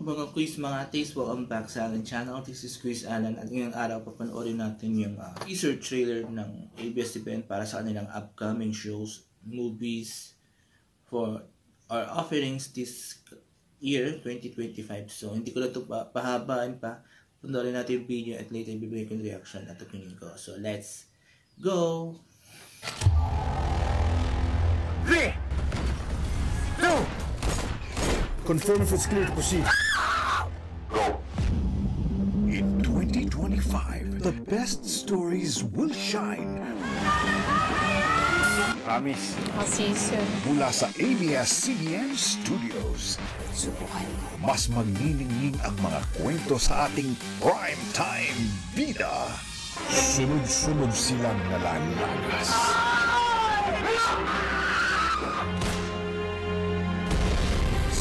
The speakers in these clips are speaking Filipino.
Mga quiz, mga taste, welcome back sa aking channel. This is Chris Alan at ngayong araw papanoorin natin yung teaser trailer ng ABS-CBN para sa kanilang upcoming shows, movies for our offerings this year, 2025. So hindi ko na ito pahabaan pa. Panoorin natin yung video at later bibigay ko yung reaction at opinion ko. So let's go! 3, 2, confirm if it's clear to proceed. Go. In 2025, the best stories will shine. Promise. I'll see you soon. Mula sa ABS-CBN Studios. Subukan mo. Mas magniningning ang mga kwento sa ating primetime bida. Sunod-sunod silang nalalagas.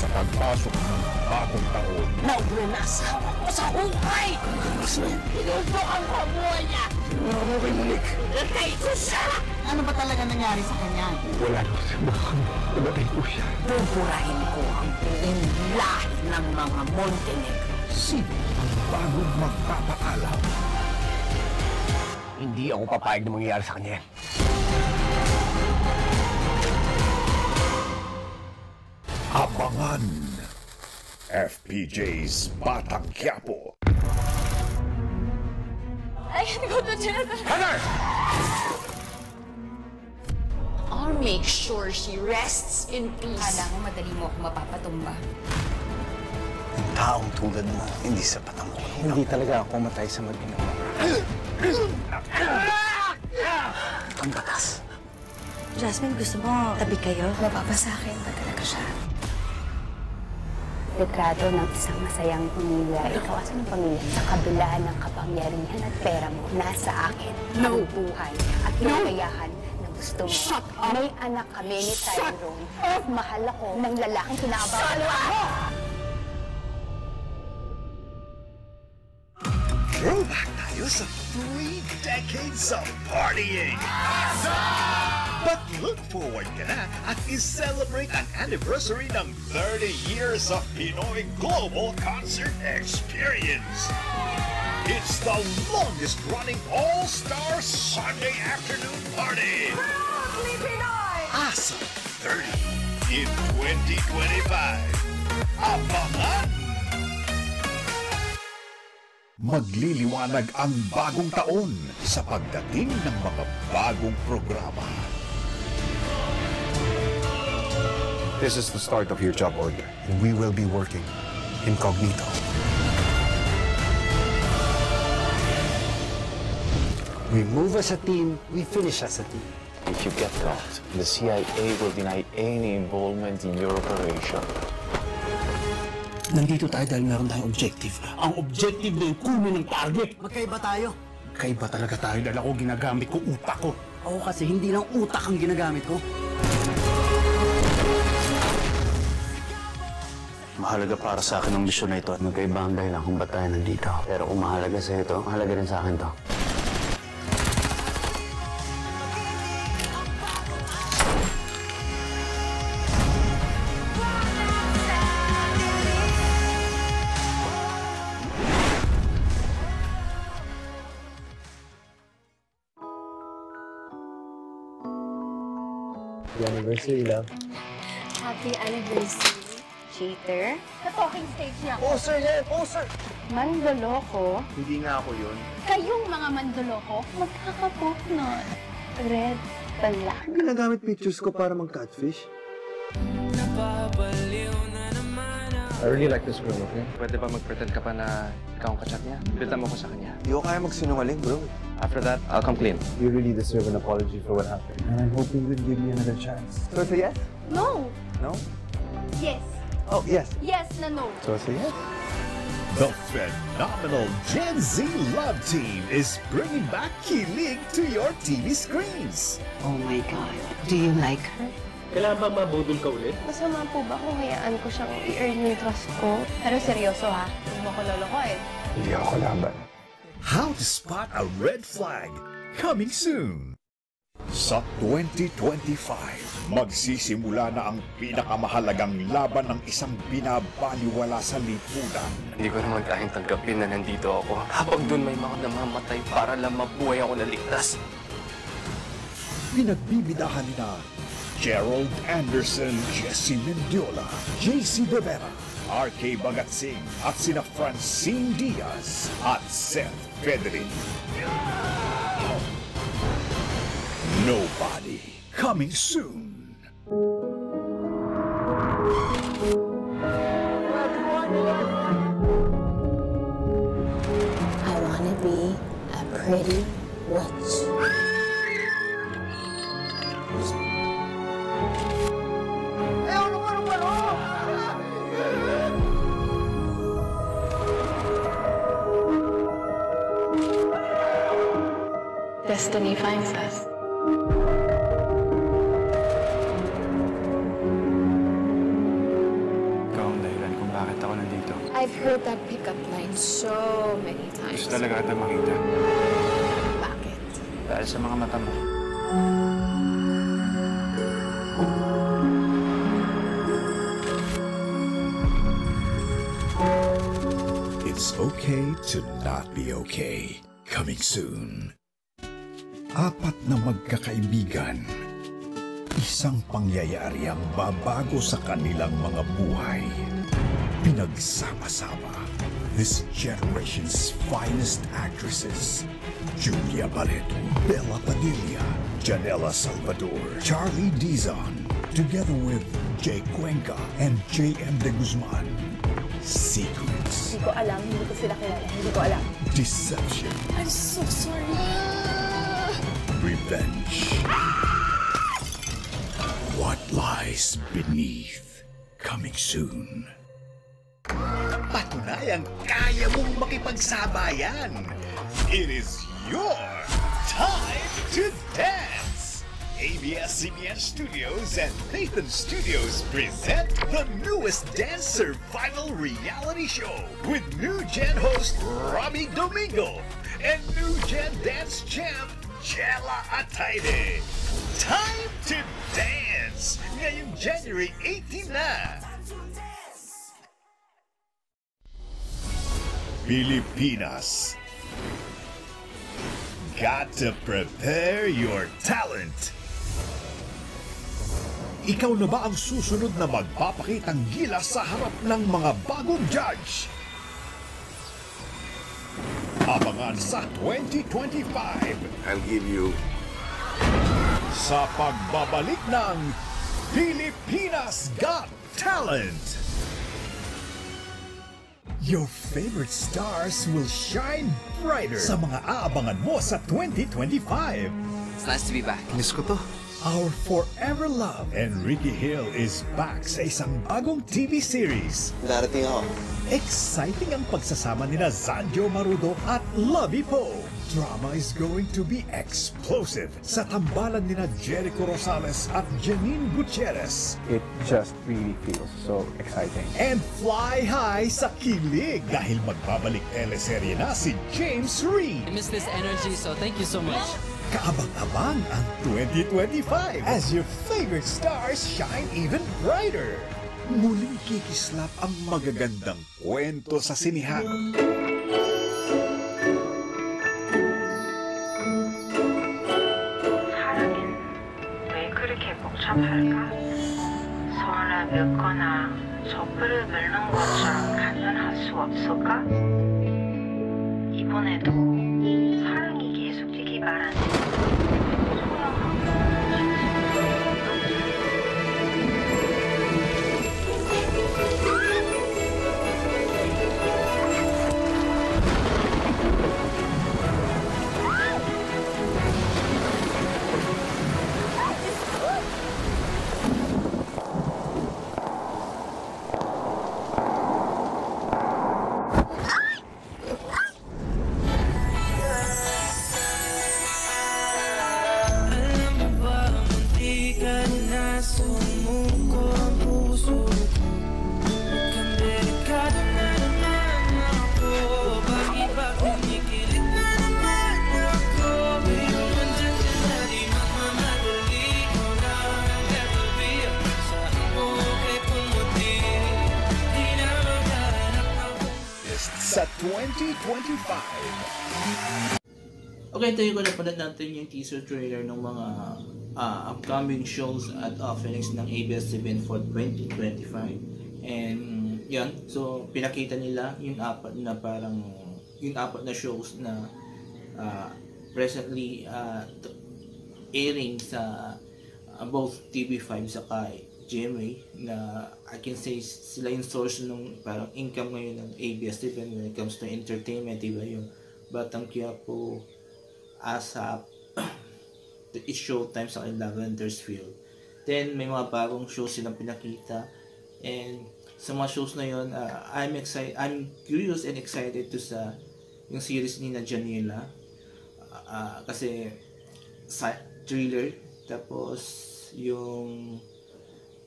Sa pagpasok ng bagong taon, Naunasa ako sa hukay! Pinubok ang kabuhay niya! ano kay Malik? Ito siya! Ano ba talaga nangyari sa kanya? Wala na siya. Namatay po siya. Pupurahin ko ang buong lahi ng mga Montenegro. Sino ang bagong magpapaalam? Hindi ako papayag na mangyayari sa kanya. Abangan FPJ's Batang Quiapo. I can go to jail. Heather! I'll make sure she rests in peace. Kala ko madali mo ako mapapatumba. Ang taong tulad mo, hindi sapat ang kulong. Hindi talaga ako matay sa mag-inom. Ang batas. Jasmine, gusto mo tabi kayo? Mapapasakin ba talaga siya? Retrato ng isang masayang pamilya. Ikaw asan ang pamilya? Sa kabila ng kapangyarihan at pera mo, nasa akin ang buhay at kakayahan na gusto mo. Shut up! May anak kami ni Tyrone. Mahal ako ng lalaking kinakabahan ako. Throwback tayo sa 3 decades of partying! But look forward ka na at i-celebrate ang anniversary ng 30 years of Pinoy Global Concert Experience! It's the longest-running all-star Sunday afternoon party! Proudly Pinoy! ASA 30 in 2025. Abangan! Magliliwanag ang bagong taon sa pagdating ng mga bagong programa. This is the start of your job order, and we will be working incognito. We move as a team, we finish as a team. If you get caught, the CIA will deny any involvement in your operation. Nandito tayo dahil meron tayong objective. Ang objective na yung kunin ng target. Magkaiba tayo. Kaiba talaga tayo dahil ako ginagamit ko utak ko. Ako kasi hindi lang utak ang ginagamit ko. Mahalaga para sa akin ang misyon na ito at magkaiba ang dahilan kung ba't tayo nandito. Pero kung mahalaga sa ito, mahalaga rin sa akin to. Happy anniversary, love. Happy anniversary, cheater. Sa talking stage niya. Poser yan! Poser! Mandoloko. Hindi nga ako yun. Kayong mga mandoloko, magkakapoknot. Red pala. Ginagamit pictures ko para mag-catfish. I really like this girl, okay? Pwede ba mag-pretend ka pa na ikaw ang kachat niya? Bilta mo ko sa kanya. Di ko kaya magsinungaling, bro. After that, I'll come clean. You really deserve an apology for what happened. And I'm hoping you'll give me another chance. So it's a yes? No! No? Yes. Oh, yes. Yes na no. So it's a yes? The phenomenal Gen Z Love Team is bringing back Kilig to your TV screens. Oh my God. Do you like her? Kailangan bang mabudol ka ulit? Masama po ba kung hayaan ko siyang i-earn yung trust ko? Pero seryoso ha, huwag mo ko lolokohin. Hindi ako kalaban. How to spot a red flag, coming soon. Sa 2025. magsisimula na ang pinakamahalagang laban ng isang binabaliwala sa lipunan. Hindi ko naman kayang tanggapin na nandito ako habang doon may mga namamatay para lang mabuhay ako na ligtas. Pinagbibidahan nila Gerald Anderson, Jesse Mendiola, JC De Vera, RK Bagatsing at sina Francine Diaz at Seth Federin. Nobody coming soon. I wanna be a pretty witch. Destiny finds us. Ikaw ang dahilan kung bakit ako nandito. I've heard that pickup line so many times. Gusto talaga kita makita. Bakit? Dahil sa mga mata mo. It's okay to not be okay. Coming soon. Apat na magkakaibigan. Isang pangyayari ang babago sa kanilang mga buhay. Pinagsama-sama. This generation's finest actresses. Julia Barreto, Bella Padilla, Janela Salvador, Charlie Dizon, together with Jay Cuenca and J.M. De Guzman. Secrets. Hindi ko alam, hindi ko sila kilala, hindi ko alam. Deception. I'm so sorry. Revenge. What lies beneath? Coming soon. Patunayang kaya mong makipagsabayan. It is your time to dance. ABS-CBN Studios and Nathan Studios present the newest dance survival reality show with new gen host Robbie Domingo and new gen dance champ Jella Ataide. Time to dance! Ngayong January 18 na! Pilipinas. Got to prepare your talent. Ikaw na ba ang susunod na magpapakitang gilas sa harap ng mga bagong judge? Abangan sa 2025. I'll give you Sa pagbabalik ng Pilipinas Got Talent. Your favorite stars will shine brighter sa mga aabangan mo sa 2025. It's nice to be back. Miss ko to. Our forever love, Enrique Hill, is back sa isang bagong TV series. Darating ako. Exciting ang pagsasama nina Zanjo Marudo at Lovie Poe. Drama is going to be explosive sa tambalan nina Jericho Rosales at Janine Gutierrez. It just really feels so exciting. And fly high sa kilig dahil magbabalik teleserye na si James Reid. I miss this energy, so thank you so much. Kaabang-abang ang 2025 as your favorite stars shine even brighter. Muling kikislap ang magagandang kwento sa sinihan. 사랑은 왜 그렇게 복잡할까? 손을 밀거나 촛불을 밀는 것처럼 간단할 수 없을까? 이번에도 사랑이 계속되기 바라는 2025. Okay, tayo ko napanood natin yung teaser trailer ng mga upcoming shows at offerings ng ABS-CBN for 2025. And yan, so pinakita nila yung apat na shows na presently airing sa both TV5 saka GMA, na I can say sila yung source ng parang income ngayon ng ABS-CBN when it comes to entertainment, diba? Yung Batang Quiapo, ASAP, It's Showtime sa Lavender's Field. Then may mga bagong shows silang pinakita, and sa mga shows na yon, I'm curious and excited to sa yung series ni na Janela, kasi thriller, tapos yung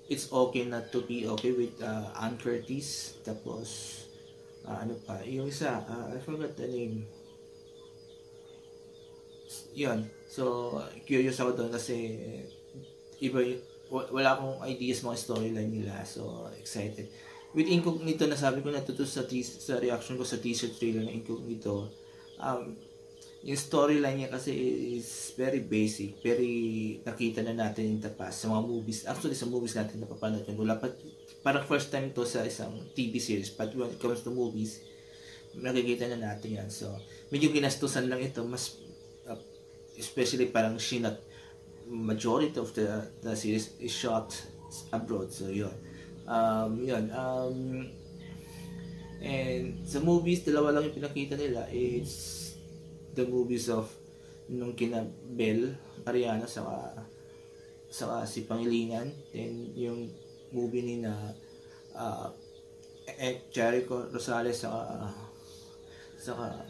It's Okay Not to Be Okay with Ann Curtis, tapos ano pa, yung isa, I forgot the name. Yun, so curious ako doon kasi iba, wala akong ideas mga storyline nila, so excited. With Incognito, nasabi ko na ito sa reaction ko sa teaser trailer ng Incognito, yung storyline niya kasi is very basic, very nakita na natin in the past sa mga movies. Actually, sa movies natin napapanood yun. Wala pa, parang first time to sa isang TV series, but when it comes to movies, nakikita na natin yan. So, medyo ginastusan lang ito, mas especially parang majority of the series is shot abroad. So, yun. And sa movies, dalawa lang yung pinakita nila. It's the movies of nung kina Bel Mariano saka si Pangilinan, then yung movie ni na Jericho Rosales saka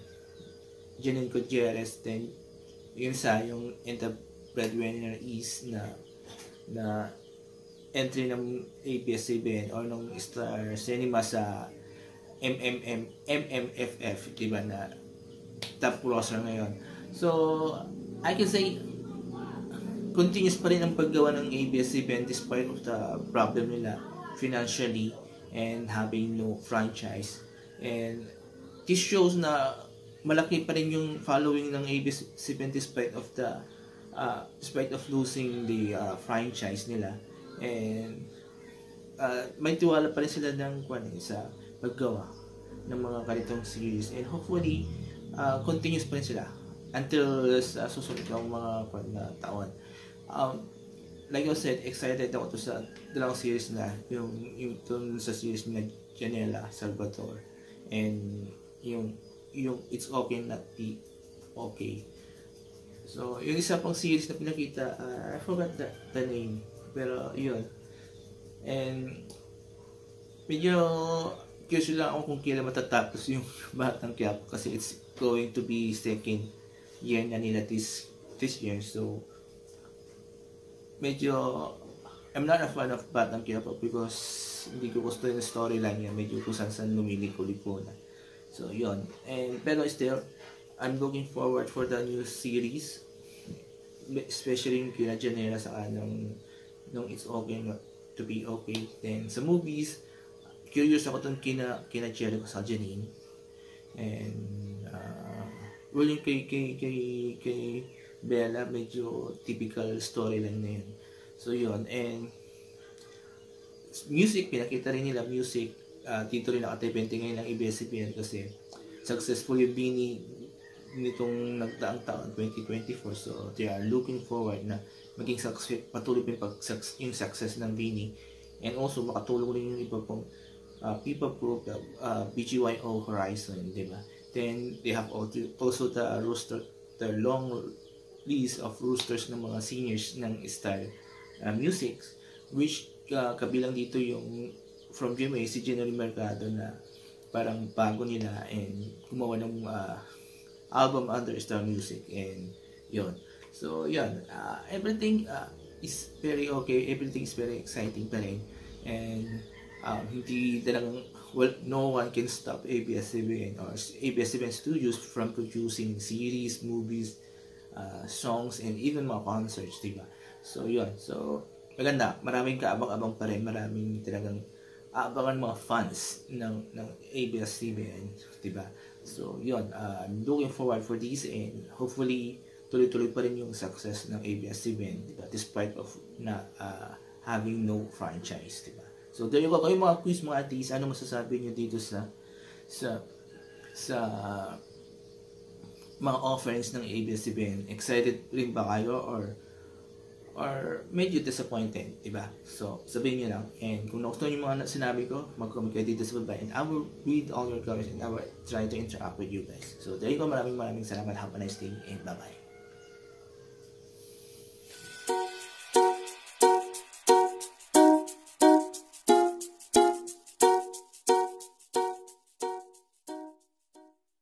Janine Gutierrez, then yun sa yung And the Breadwinner Is na entry ng ABS-CBN or ng Star Cinema sa MMFF, diba, na top crosser ngayon. So, I can say continuous pa rin ang paggawa ng ABS-CBN despite of the problem nila financially and having no franchise. And this shows na malaki pa rin yung following ng ABS-CBN despite of losing the franchise nila. And may tiwala pa rin sila sa paggawa ng mga ganitong series, and hopefully continuous pa rin sila until sa susunod ng mga taon. Like I said, excited ako to sa dalawang series na yung sa series na Janela Salvatore and yung It's Okay Not Be Okay. So yung isa pang series na pinakita, I forgot the name, pero yun. And medyo curious lang ako kung kailan matatapos yung Batang Quiapo kasi it's going to be second year na nila this year. So medyo I'm not a fan of Batang Quiapo because hindi ko gusto yung storyline niya, medyo kung saan lumiliko-liko na. So yun, and pero still I'm looking forward for the new series, especially yung kina Janela sa nung It's Okay Not to Be Okay. Then sa movies, curious ako dun kina Jericho sa Janine, and yung kay Bella, medyo typical storyline na yun. So yun, and music, pinakita rin nila music, dito rin nakatipente ngayon ng ABS-CBN kasi successful yung Bini nitong nagdaang taon 2024. So they are looking forward na maging patuloy pa yung success ng Bini, and also makatulong rin yung iba pong people group, BGYO Horizon, diba? Then they have also the long list of roosters ng mga seniors ng Star Music, which kabilang dito yung from GMA si General Mercado na parang bago nila and gumawa ng album under Star Music, and yun. So yun, everything is very okay, everything is very exciting pa rin, and hindi talagang, well, no one can stop ABS-CBN or ABS-CBN Studios from producing series, movies, songs, and even mga concerts, diba? So yun, so maganda, maraming kaabang-abang pa rin, maraming talagang abangan mga fans ng ABS-CBN, diba? So, yun. I'm looking forward for this and hopefully tuloy-tuloy pa rin yung success ng ABS-CBN, diba? Despite of na having no franchise, diba? So, there you go. Kayo mga quiz, mga atis, ano masasabi nyo dito sa mga offerings ng ABS-CBN? Excited rin ba kayo or medyo disappointed, diba? So, sabihin nyo lang. And kung nagustuhan yung mga sinabi ko, mag-comment kayo dito sa baba and I will read all your comments and I will try to interact with you guys. So, there you go. Maraming salamat. Have a nice day and bye-bye.